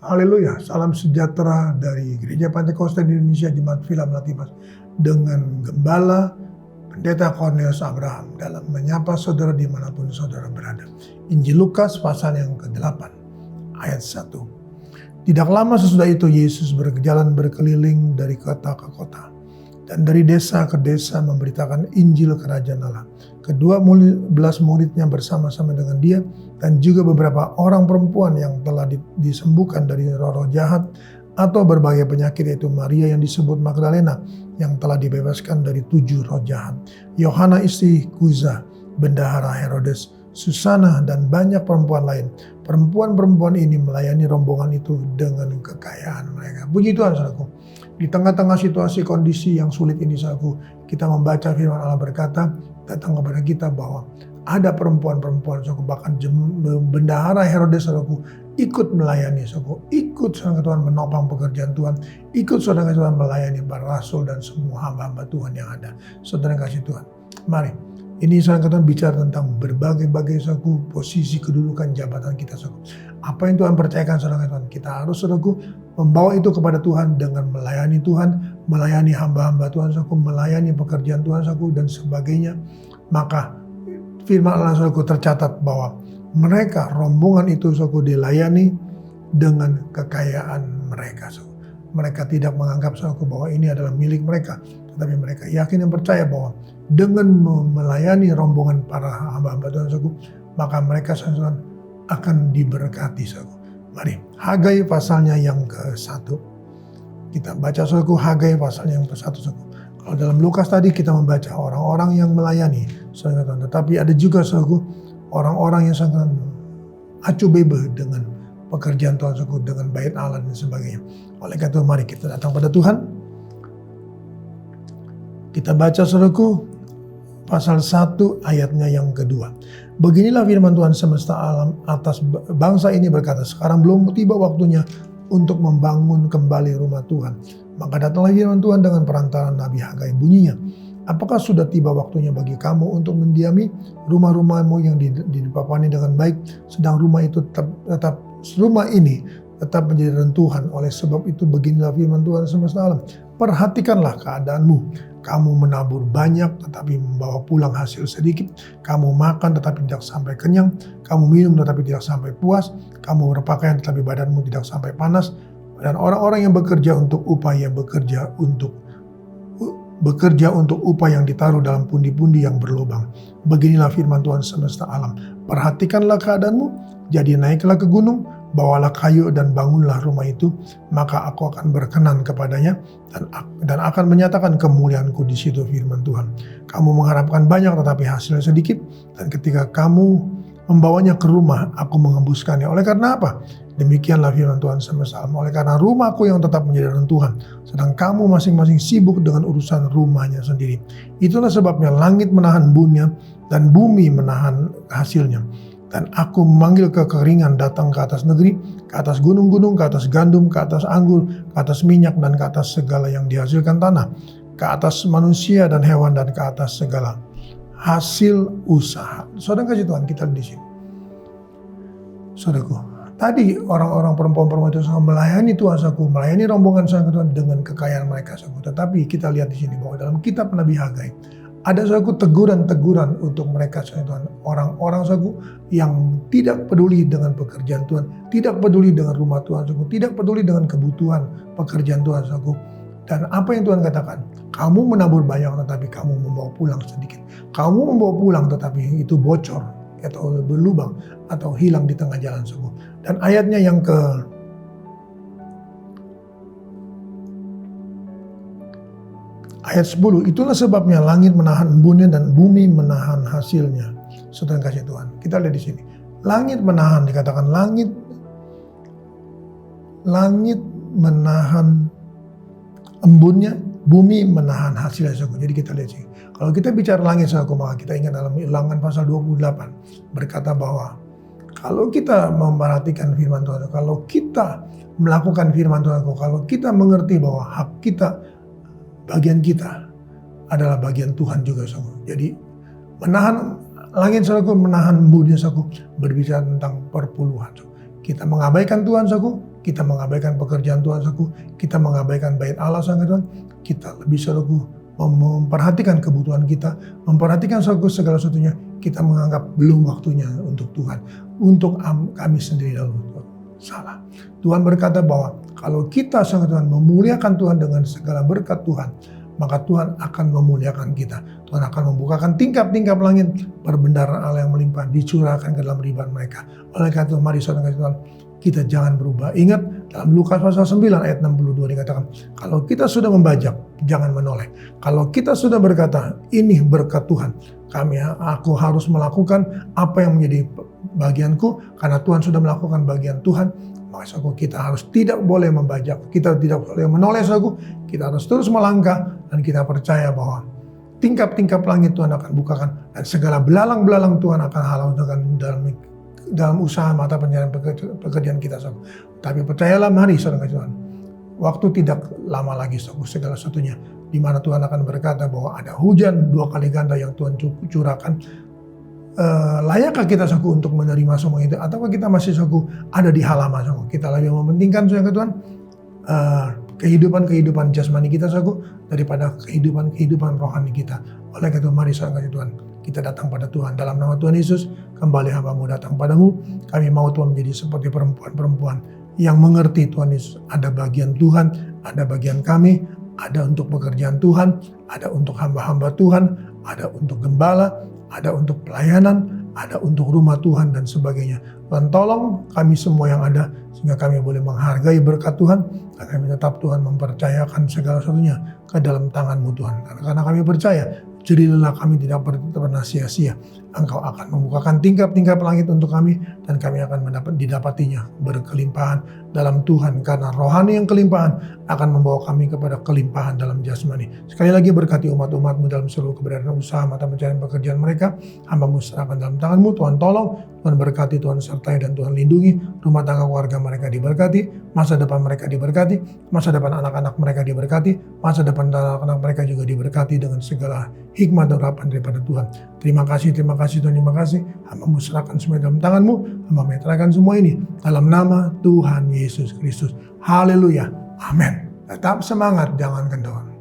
Haleluya, salam sejahtera dari Gereja Pantekosta di Indonesia, Jemaat Villa Melati Mas, dengan Gembala Pendeta Cornelius Abraham dalam menyapa saudara dimanapun saudara berada. Injil Lukas pasal yang ke-8 ayat 1. Tidak lama sesudah itu Yesus berjalan berkeliling dari kota ke kota dan dari desa ke desa memberitakan Injil Kerajaan Allah. Ke-12 muridnya bersama-sama dengan dia dan juga beberapa orang perempuan yang telah disembuhkan dari roh-roh jahat atau berbagai penyakit, yaitu Maria yang disebut Magdalena yang telah dibebaskan dari 7 roh jahat, Yohana istri Kuza, bendahara Herodes, Susana, dan banyak perempuan lain. Perempuan-perempuan ini melayani rombongan itu dengan kekayaan mereka. Puji Tuhan, saudaraku. Di tengah-tengah situasi kondisi yang sulit ini, saudaraku, kita membaca firman Allah berkata, datang kepada kita bahwa ada perempuan-perempuan, saudaraku, bahkan bendahara Herodes, saudaraku, ikut melayani, saudaraku, ikut saudara Tuhan menopang pekerjaan Tuhan, ikut saudara Tuhan melayani para rasul dan semua hamba-hamba Tuhan yang ada. Saudara kasih Tuhan, mari. Ini saudara Tuhan bicara tentang berbagai-bagai saudaraku posisi kedudukan jabatan kita, saudaraku. Apa yang Tuhan percayakan saudara Tuhan, kita harus saudaraku membawa itu kepada Tuhan dengan melayani Tuhan, melayani hamba-hamba Tuhan, saudaraku, melayani pekerjaan Tuhan, saudaraku, dan sebagainya. Maka firman Allah, saudaraku, tercatat bahwa mereka, rombongan itu, saudaraku, dilayani dengan kekayaan mereka, saudaraku. Mereka tidak menganggap, saudaraku, bahwa ini adalah milik mereka, tetapi mereka yakin dan percaya bahwa dengan melayani rombongan para hamba-hamba Tuhan, saudaraku, maka mereka, saudaraku, akan diberkati, saudaraku. Mari, Hagai pasalnya yang ke-1. Kita baca, saudaraku, Hagai pasalnya yang ke-1, saudaraku. Kalau dalam Lukas tadi kita membaca orang-orang yang melayani, saudara, tetapi ada juga, saudaraku, orang-orang yang sangat acuh bebe dengan pekerjaan Tuhan, saudaraku, dengan bait Allah dan sebagainya. Oleh karena itu mari kita datang pada Tuhan. Kita baca, saudaraku, pasal 1 ayatnya yang kedua. Beginilah firman Tuhan semesta alam atas bangsa ini berkata, sekarang belum tiba waktunya untuk membangun kembali rumah Tuhan. Maka datanglah firman Tuhan dengan perantaraan Nabi Hagai, bunyinya, apakah sudah tiba waktunya bagi kamu untuk mendiami rumah-rumahmu yang dipapani dengan baik, sedang rumah itu rumah ini tetap menjadi rentuhan. Oleh sebab itu beginilah firman Tuhan semesta alam, perhatikanlah keadaanmu. Kamu menabur banyak tetapi membawa pulang hasil sedikit. Kamu makan tetapi tidak sampai kenyang. Kamu minum tetapi tidak sampai puas. Kamu berpakaian tetapi badanmu tidak sampai panas. Dan orang-orang yang bekerja untuk upah untuk upah yang ditaruh dalam pundi-pundi yang berlubang. Beginilah firman Tuhan semesta alam. Perhatikanlah keadaanmu, jadi naiklah ke gunung, bawalah kayu dan bangunlah rumah itu, maka aku akan berkenan kepadanya dan akan menyatakan kemuliaanku di situ, firman Tuhan. Kamu mengharapkan banyak tetapi hasilnya sedikit, dan ketika kamu membawanya ke rumah, aku mengembuskannya. Oleh karena apa? Demikianlah firman Tuhan semesta alam. Oleh karena rumahku yang tetap menjadi rentuhan, sedang kamu masing-masing sibuk dengan urusan rumahnya sendiri. Itulah sebabnya langit menahan embunnya dan bumi menahan hasilnya. Dan aku memanggil kekeringan datang ke atas negeri, ke atas gunung-gunung, ke atas gandum, ke atas anggur, ke atas minyak, dan ke atas segala yang dihasilkan tanah, ke atas manusia dan hewan, dan ke atas segala hasil usaha. Saudara kasih Tuhan, kita di sini. Saudaraku, tadi orang-orang perempuan-perempuan itu sangat melayani Tuhan, saudaraku, melayani rombongan sangat Tuhan dengan kekayaan mereka, saudaraku. Tetapi kita lihat di sini bahwa dalam kitab Nabi Hagai, ada, saudaraku, teguran-teguran untuk mereka, Tuhan. Orang-orang, saudaraku, yang tidak peduli dengan pekerjaan Tuhan, tidak peduli dengan rumah Tuhan, saudaraku, tidak peduli dengan kebutuhan pekerjaan Tuhan, saudaraku. Dan apa yang Tuhan katakan? Kamu menabur banyak tetapi kamu membawa pulang sedikit. Kamu membawa pulang tetapi itu bocor atau berlubang atau hilang di tengah jalan, saudaraku. Dan ayatnya yang ayat 10, itulah sebabnya langit menahan embunnya dan bumi menahan hasilnya. Saudara kasih Tuhan, kita lihat di sini. Langit menahan, dikatakan langit menahan embunnya, bumi menahan hasilnya. Jadi kita lihat sini. Kalau kita bicara langit, maka kita ingat dalam Ulangan pasal 28 berkata bahwa kalau kita memperhatikan firman Tuhan, kalau kita melakukan firman Tuhan, kalau kita mengerti bahwa hak kita, bagian kita adalah bagian Tuhan juga, saudara. Jadi menahan langit, saudara, menahan embunnya, saudara, berbicara tentang perpuluhan. Kita mengabaikan Tuhan, saudara, kita mengabaikan pekerjaan Tuhan, saudaraku, kita mengabaikan bait Allah, Tuhan, kita lebih, saudaraku, memperhatikan kebutuhan kita, memperhatikan segala sesuatunya, kita menganggap belum waktunya untuk Tuhan, untuk kami sendiri dahulu. Salah. Tuhan berkata bahwa kalau kita, Tuhan, memuliakan Tuhan dengan segala berkat Tuhan, maka Tuhan akan memuliakan kita. Tuhan akan membukakan tingkap-tingkap langit, perbendaharaan Allah yang melimpah dicurahkan ke dalam ribuan mereka. Oleh karena itu, mari saudara Tuhan, kita jangan berubah. Ingat, dalam Lukas pasal 9 ayat 62 dikatakan, kalau kita sudah membajak, jangan menoleh. Kalau kita sudah berkata, ini berkat Tuhan, aku harus melakukan apa yang menjadi bagianku, karena Tuhan sudah melakukan bagian Tuhan, maka kita harus tidak boleh membajak, kita tidak boleh menoleh, kita harus terus melangkah, dan kita percaya bahwa tingkap-tingkap langit Tuhan akan bukakan, dan segala belalang-belalang Tuhan akan halau dalam usaha mata pencarian pekerjaan kita. Tapi percayalah, mari saudara Tuhan, waktu tidak lama lagi, segala sesuatunya, di mana Tuhan akan berkata bahwa ada hujan 2 kali ganda yang Tuhan curahkan. Layakkah kita untuk menerima semua itu, atau kita masih ada di halaman? Kita lebih mementingkan Tuhan kehidupan jasmani kita daripada kehidupan rohani kita. Oleh karena itu, mari Tuhan, kita datang pada Tuhan dalam nama Tuhan Yesus. Kembali hamba-Mu datang padamu. Kami mau Tuhan menjadi seperti perempuan-perempuan yang mengerti Tuhan Yesus, ada bagian Tuhan, ada bagian kami, ada untuk pekerjaan Tuhan, ada untuk hamba-hamba Tuhan, ada untuk gembala, ada untuk pelayanan, ada untuk rumah Tuhan dan sebagainya. Tuhan, tolong kami semua yang ada, sehingga kami boleh menghargai berkat Tuhan, dan kami tetap Tuhan mempercayakan segala sesuatunya ke dalam tangan-Mu Tuhan. Karena kami percaya, jadilah kami tidak pernah sia-sia. Engkau akan membukakan tingkap-tingkap langit untuk kami, dan kami akan didapatinya berkelimpahan dalam Tuhan. Karena rohani yang kelimpahan akan membawa kami kepada kelimpahan dalam jasmani. Sekali lagi berkati umat-umat-Mu dalam seluruh keberadaan usaha mata pencarian pekerjaan mereka. Hamba-Mu serahkan dalam tangan-Mu. Tuhan tolong, Tuhan berkati, Tuhan sertai, dan Tuhan lindungi. Rumah tangga keluarga mereka diberkati, masa depan mereka diberkati, masa depan anak-anak mereka diberkati, masa depan anak-anak mereka juga diberkati dengan segala hikmat dan harapan daripada Tuhan. Terima kasih Tuhan, terima kasih. Hamba-Mu serahkan semua dalam tangan-Mu. Hamba menyerahkan semua ini dalam nama Tuhan Yesus Kristus. Haleluya. Amin. Tetap semangat, jangan kendor.